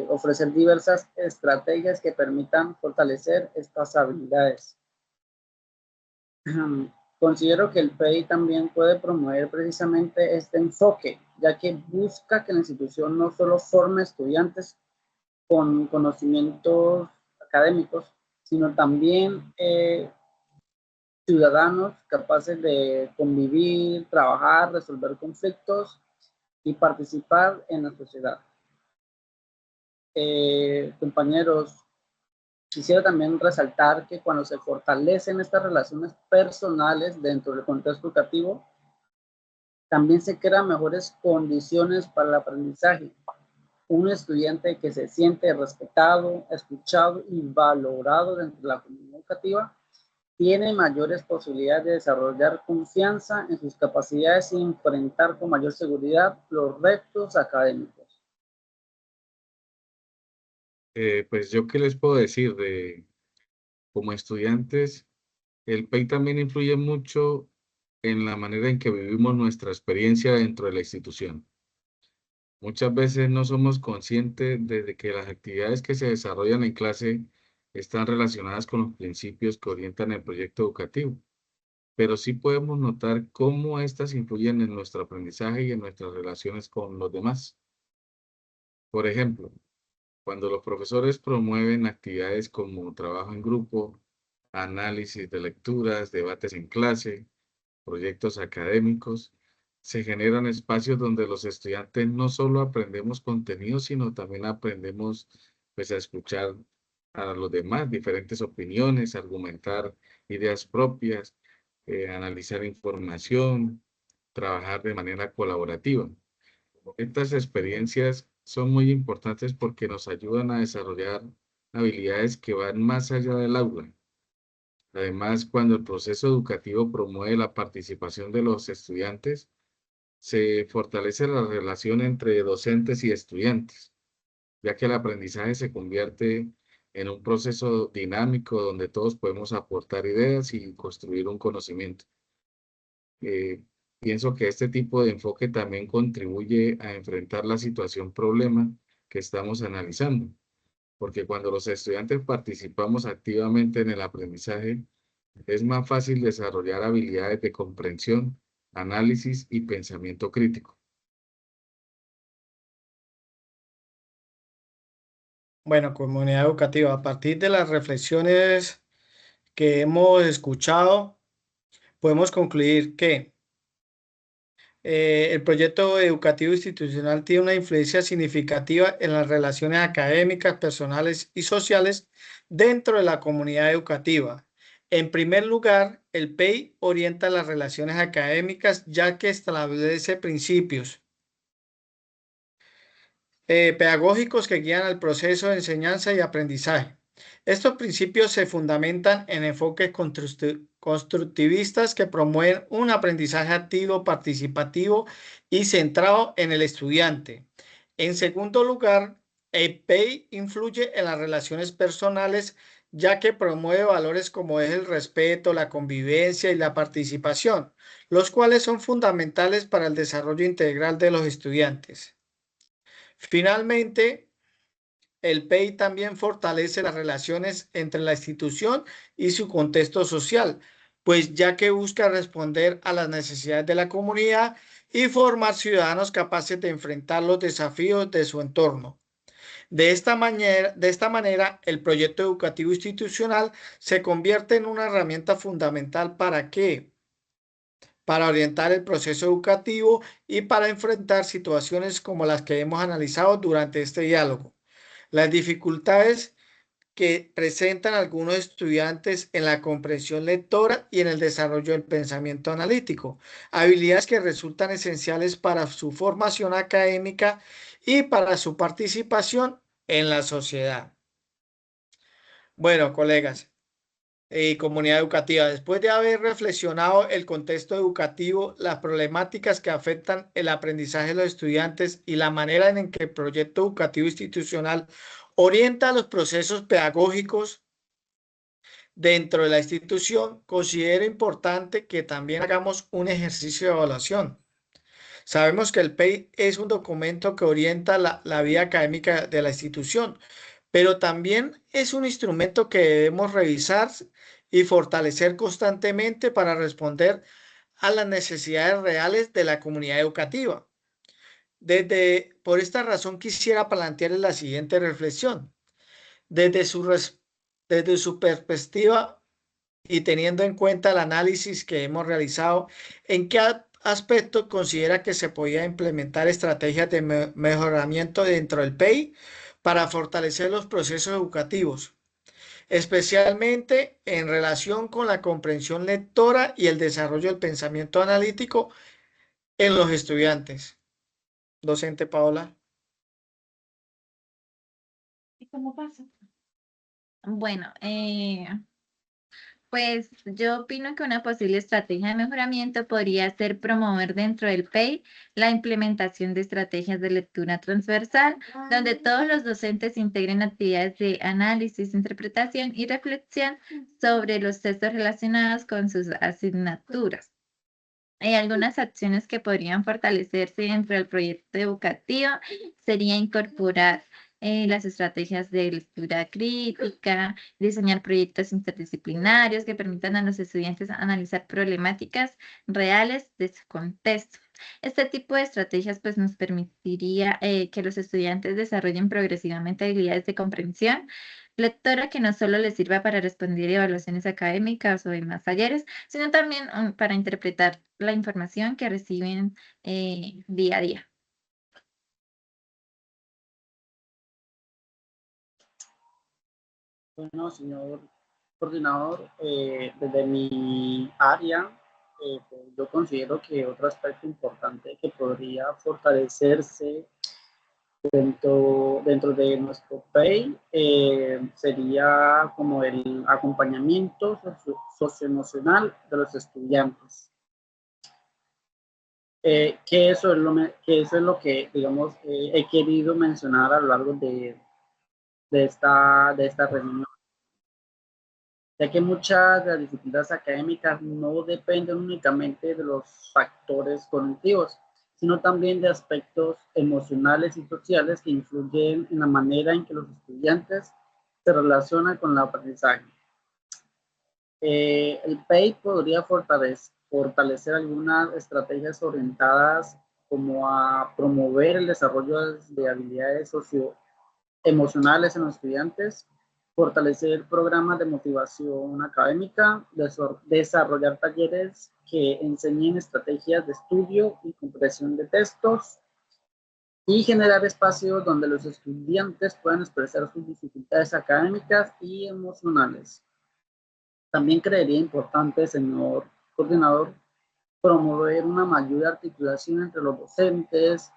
ofrecer diversas estrategias que permitan fortalecer estas habilidades. Considero que el PEI también puede promover precisamente este enfoque, ya que busca que la institución no solo forme estudiantes con conocimientos académicos, sino también ciudadanos capaces de convivir, trabajar, resolver conflictos y participar en la sociedad. Compañeros, quisiera también resaltar que cuando se fortalecen estas relaciones personales dentro del contexto educativo, también se crean mejores condiciones para el aprendizaje. Un estudiante que se siente respetado, escuchado y valorado dentro de la comunidad educativa tiene mayores posibilidades de desarrollar confianza en sus capacidades y enfrentar con mayor seguridad los retos académicos. Pues yo qué les puedo decir como estudiantes, el PEI también influye mucho en la manera en que vivimos nuestra experiencia dentro de la institución. Muchas veces no somos conscientes de que las actividades que se desarrollan en clase están relacionadas con los principios que orientan el proyecto educativo, pero sí podemos notar cómo éstas influyen en nuestro aprendizaje y en nuestras relaciones con los demás. Por ejemplo, cuando los profesores promueven actividades como trabajo en grupo, análisis de lecturas, debates en clase, proyectos académicos, se generan espacios donde los estudiantes no solo aprendemos contenido, sino también aprendemos pues, a escuchar a los demás, diferentes opiniones, argumentar ideas propias, analizar información, trabajar de manera colaborativa. Estas experiencias son muy importantes porque nos ayudan a desarrollar habilidades que van más allá del aula. Además, cuando el proceso educativo promueve la participación de los estudiantes, se fortalece la relación entre docentes y estudiantes, ya que el aprendizaje se convierte en un proceso dinámico donde todos podemos aportar ideas y construir un conocimiento. pienso que este tipo de enfoque también contribuye a enfrentar la situación problema que estamos analizando, porque cuando los estudiantes participamos activamente en el aprendizaje, es más fácil desarrollar habilidades de comprensión, análisis y pensamiento crítico. Bueno, comunidad educativa, a partir de las reflexiones que hemos escuchado, podemos concluir que el proyecto educativo institucional tiene una influencia significativa en las relaciones académicas, personales y sociales dentro de la comunidad educativa. En primer lugar, el PEI orienta las relaciones académicas ya que establece principios pedagógicos que guían al proceso de enseñanza y aprendizaje. Estos principios se fundamentan en enfoques constructivistas que promueven un aprendizaje activo, participativo y centrado en el estudiante. En segundo lugar, el PEI influye en las relaciones personales ya que promueve valores como es el respeto, la convivencia y la participación, los cuales son fundamentales para el desarrollo integral de los estudiantes. Finalmente, el PEI también fortalece las relaciones entre la institución y su contexto social, pues ya que busca responder a las necesidades de la comunidad y formar ciudadanos capaces de enfrentar los desafíos de su entorno. De esta manera, el proyecto educativo institucional se convierte en una herramienta fundamental ¿para qué? Para orientar el proceso educativo y para enfrentar situaciones como las que hemos analizado durante este diálogo. Las dificultades que presentan algunos estudiantes en la comprensión lectora y en el desarrollo del pensamiento analítico, habilidades que resultan esenciales para su formación académica y para su participación en la sociedad. Bueno, colegas y comunidad educativa, después de haber reflexionado el contexto educativo, las problemáticas que afectan el aprendizaje de los estudiantes y la manera en que el proyecto educativo institucional orienta los procesos pedagógicos dentro de la institución, considero importante que también hagamos un ejercicio de evaluación. Sabemos que el PEI es un documento que orienta la vida académica de la institución, pero también es un instrumento que debemos revisar y fortalecer constantemente para responder a las necesidades reales de la comunidad educativa. Por esta razón quisiera plantearles la siguiente reflexión. Desde su, desde su perspectiva y teniendo en cuenta el análisis que hemos realizado, ¿en qué aspecto considera que se podía implementar estrategias de mejoramiento dentro del PEI para fortalecer los procesos educativos, especialmente en relación con la comprensión lectora y el desarrollo del pensamiento analítico en los estudiantes? Docente Paola. ¿Y cómo pasa? Bueno, pues yo opino que una posible estrategia de mejoramiento podría ser promover dentro del PEI la implementación de estrategias de lectura transversal, donde todos los docentes integren actividades de análisis, interpretación y reflexión sobre los textos relacionados con sus asignaturas. Hay algunas acciones que podrían fortalecerse dentro del proyecto educativo, sería incorporar las estrategias de lectura crítica, diseñar proyectos interdisciplinarios que permitan a los estudiantes analizar problemáticas reales de su contexto. Este tipo de estrategias pues, nos permitiría que los estudiantes desarrollen progresivamente habilidades de comprensión lectora que no solo les sirva para responder evaluaciones académicas o demás talleres, sino también para interpretar la información que reciben día a día. Bueno, señor coordinador, desde mi área, pues, yo considero que otro aspecto importante que podría fortalecerse dentro de nuestro PEI sería como el acompañamiento socioemocional de los estudiantes. Que eso es lo que, digamos, he querido mencionar a lo largo de esta reunión. ya que muchas de las dificultades académicas no dependen únicamente de los factores cognitivos, sino también de aspectos emocionales y sociales que influyen en la manera en que los estudiantes se relacionan con el aprendizaje. El PEI podría fortalecer algunas estrategias orientadas como a promover el desarrollo de habilidades socioemocionales en los estudiantes, fortalecer programas de motivación académica, desarrollar talleres que enseñen estrategias de estudio y comprensión de textos y generar espacios donde los estudiantes puedan expresar sus dificultades académicas y emocionales. También creería importante, señor coordinador, promover una mayor articulación entre los docentes,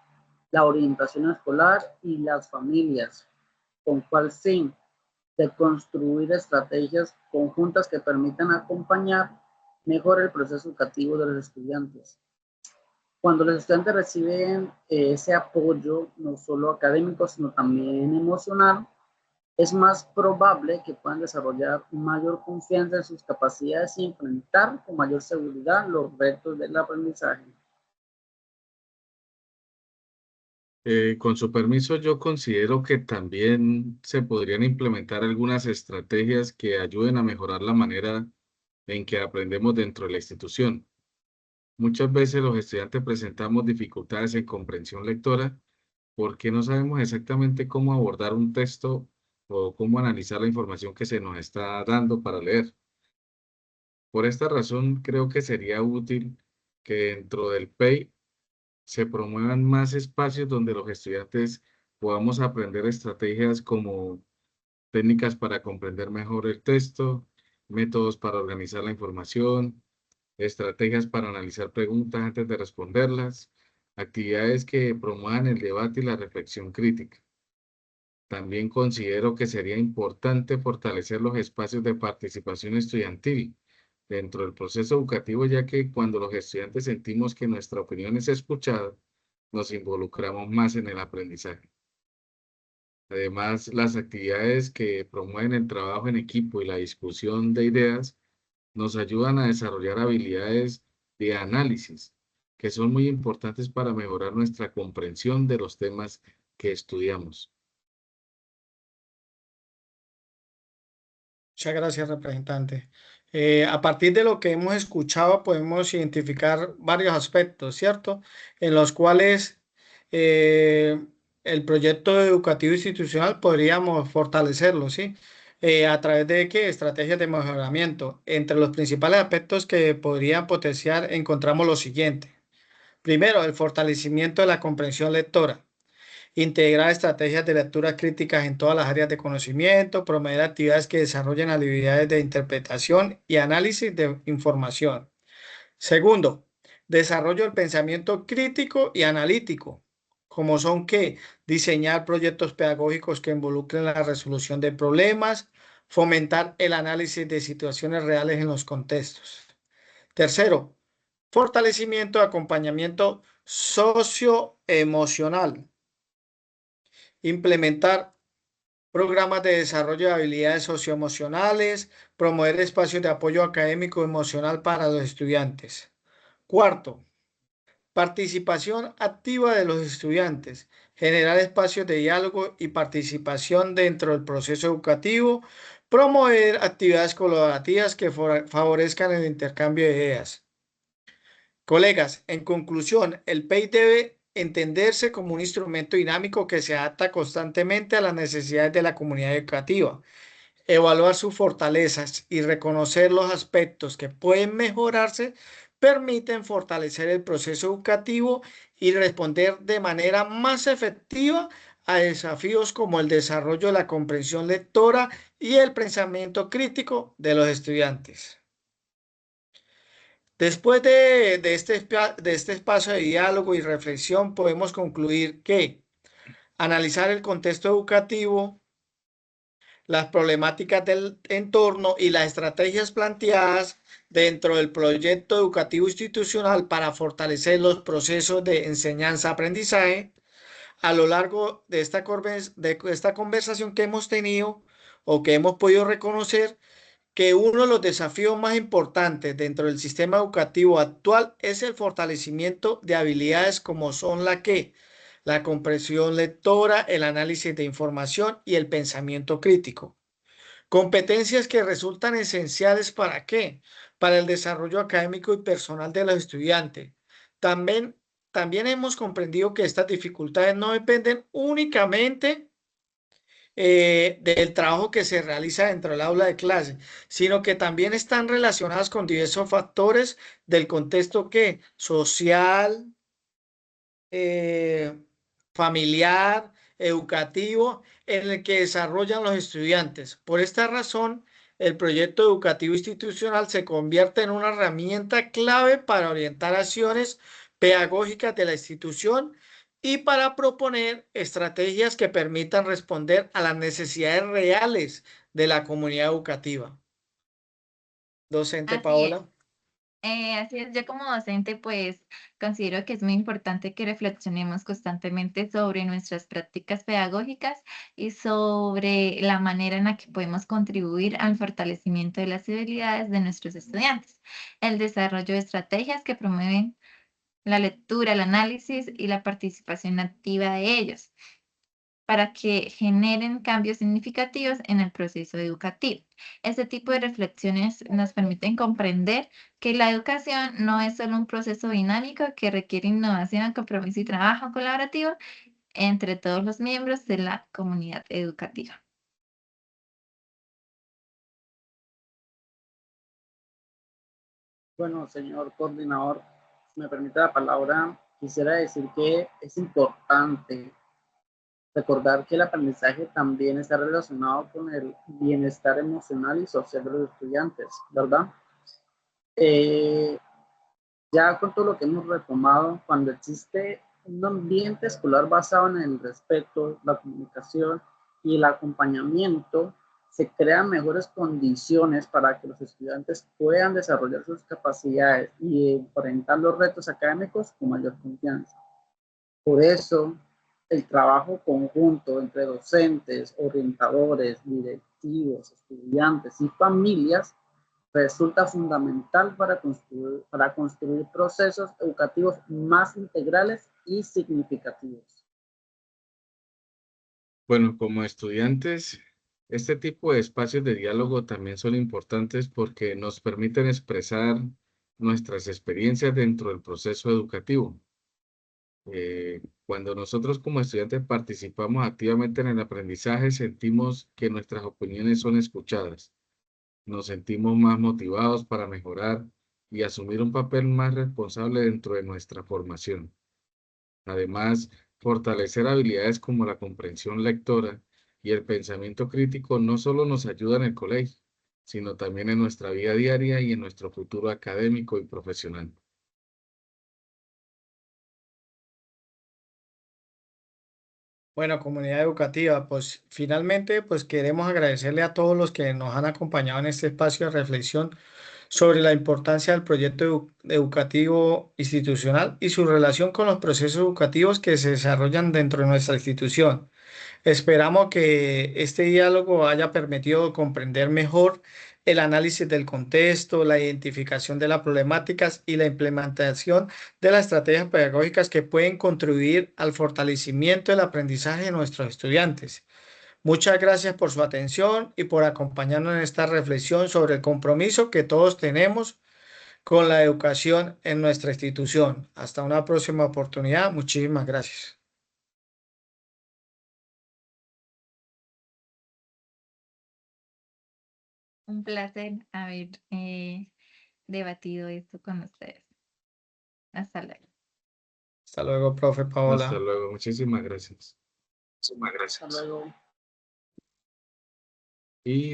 la orientación escolar y las familias, con cual fin de construir estrategias conjuntas que permitan acompañar mejor el proceso educativo de los estudiantes. Cuando los estudiantes reciben ese apoyo, no solo académico, sino también emocional, es más probable que puedan desarrollar mayor confianza en sus capacidades y enfrentar con mayor seguridad los retos del aprendizaje. Con su permiso, yo considero que también se podrían implementar algunas estrategias que ayuden a mejorar la manera en que aprendemos dentro de la institución. Muchas veces los estudiantes presentamos dificultades en comprensión lectora porque no sabemos exactamente cómo abordar un texto o cómo analizar la información que se nos está dando para leer. Por esta razón, creo que sería útil que dentro del PEI se promuevan más espacios donde los estudiantes podamos aprender estrategias como técnicas para comprender mejor el texto, métodos para organizar la información, estrategias para analizar preguntas antes de responderlas, actividades que promuevan el debate y la reflexión crítica. También considero que sería importante fortalecer los espacios de participación estudiantil dentro del proceso educativo, ya que cuando los estudiantes sentimos que nuestra opinión es escuchada, nos involucramos más en el aprendizaje. Además, las actividades que promueven el trabajo en equipo y la discusión de ideas nos ayudan a desarrollar habilidades de análisis, que son muy importantes para mejorar nuestra comprensión de los temas que estudiamos. Muchas gracias, representante. A partir de lo que hemos escuchado, podemos identificar varios aspectos, ¿cierto? En los cuales eh, el proyecto educativo institucional podríamos fortalecerlo, ¿sí? ¿A través de qué? Estrategias de mejoramiento. Entre los principales aspectos que podrían potenciar, encontramos lo siguiente. Primero, el fortalecimiento de la comprensión lectora. Integrar estrategias de lectura críticas en todas las áreas de conocimiento, promover actividades que desarrollen habilidades de interpretación y análisis de información. Segundo, desarrollo del pensamiento crítico y analítico, como son que diseñar proyectos pedagógicos que involucren la resolución de problemas, fomentar el análisis de situaciones reales en los contextos. Tercero, fortalecimiento de acompañamiento socioemocional. Implementar programas de desarrollo de habilidades socioemocionales, promover espacios de apoyo académico y emocional para los estudiantes. Cuarto, participación activa de los estudiantes, generar espacios de diálogo y participación dentro del proceso educativo, promover actividades colaborativas que favorezcan el intercambio de ideas. Colegas, en conclusión, el PEI debe entenderse como un instrumento dinámico que se adapta constantemente a las necesidades de la comunidad educativa. Evaluar sus fortalezas y reconocer los aspectos que pueden mejorarse permiten fortalecer el proceso educativo y responder de manera más efectiva a desafíos como el desarrollo de la comprensión lectora y el pensamiento crítico de los estudiantes. Después de este espacio de diálogo y reflexión, podemos concluir que analizar el contexto educativo, las problemáticas del entorno y las estrategias planteadas dentro del proyecto educativo institucional para fortalecer los procesos de enseñanza-aprendizaje a lo largo de esta conversación que hemos tenido o que hemos podido reconocer que uno de los desafíos más importantes dentro del sistema educativo actual es el fortalecimiento de habilidades como son la comprensión lectora, el análisis de información y el pensamiento crítico. Competencias que resultan esenciales ¿para qué? Para el desarrollo académico y personal de los estudiantes. También hemos comprendido que estas dificultades no dependen únicamente del trabajo que se realiza dentro del aula de clase, sino que también están relacionadas con diversos factores del contexto que social, eh, familiar, educativo, en el que desarrollan los estudiantes. Por esta razón, el proyecto educativo institucional se convierte en una herramienta clave para orientar acciones pedagógicas de la institución y para proponer estrategias que permitan responder a las necesidades reales de la comunidad educativa. Docente Así es. Paola. Así es, yo como docente pues considero que es muy importante que reflexionemos constantemente sobre nuestras prácticas pedagógicas y sobre la manera en la que podemos contribuir al fortalecimiento de las habilidades de nuestros estudiantes, el desarrollo de estrategias que promueven la lectura, el análisis y la participación activa de ellos, para que generen cambios significativos en el proceso educativo. Este tipo de reflexiones nos permiten comprender que la educación no es solo un proceso dinámico que requiere innovación, compromiso y trabajo colaborativo entre todos los miembros de la comunidad educativa. Bueno, señor coordinador, si me permite la palabra, quisiera decir que es importante recordar que el aprendizaje también está relacionado con el bienestar emocional y social de los estudiantes, ¿verdad? Eh, ya con todo lo que hemos retomado, cuando existe un ambiente escolar basado en el respeto, la comunicación y el acompañamiento, se crean mejores condiciones para que los estudiantes puedan desarrollar sus capacidades y enfrentar los retos académicos con mayor confianza. Por eso, el trabajo conjunto entre docentes, orientadores, directivos, estudiantes y familias resulta fundamental para construir procesos educativos más integrales y significativos. Bueno, como estudiantes, este tipo de espacios de diálogo también son importantes porque nos permiten expresar nuestras experiencias dentro del proceso educativo. Cuando nosotros como estudiantes participamos activamente en el aprendizaje, sentimos que nuestras opiniones son escuchadas. Nos sentimos más motivados para mejorar y asumir un papel más responsable dentro de nuestra formación. Además, fortalecer habilidades como la comprensión lectora y el pensamiento crítico no solo nos ayuda en el colegio, sino también en nuestra vida diaria y en nuestro futuro académico y profesional. Bueno, comunidad educativa, pues finalmente pues queremos agradecerle a todos los que nos han acompañado en este espacio de reflexión sobre la importancia del proyecto educativo institucional y su relación con los procesos educativos que se desarrollan dentro de nuestra institución. Esperamos que este diálogo haya permitido comprender mejor el análisis del contexto, la identificación de las problemáticas y la implementación de las estrategias pedagógicas que pueden contribuir al fortalecimiento del aprendizaje de nuestros estudiantes. Muchas gracias por su atención y por acompañarnos en esta reflexión sobre el compromiso que todos tenemos con la educación en nuestra institución. Hasta una próxima oportunidad. Muchísimas gracias. Un placer haber debatido esto con ustedes. Hasta luego. Hasta luego, profe Hasta Paola. luego. Muchísimas gracias. Hasta luego. Y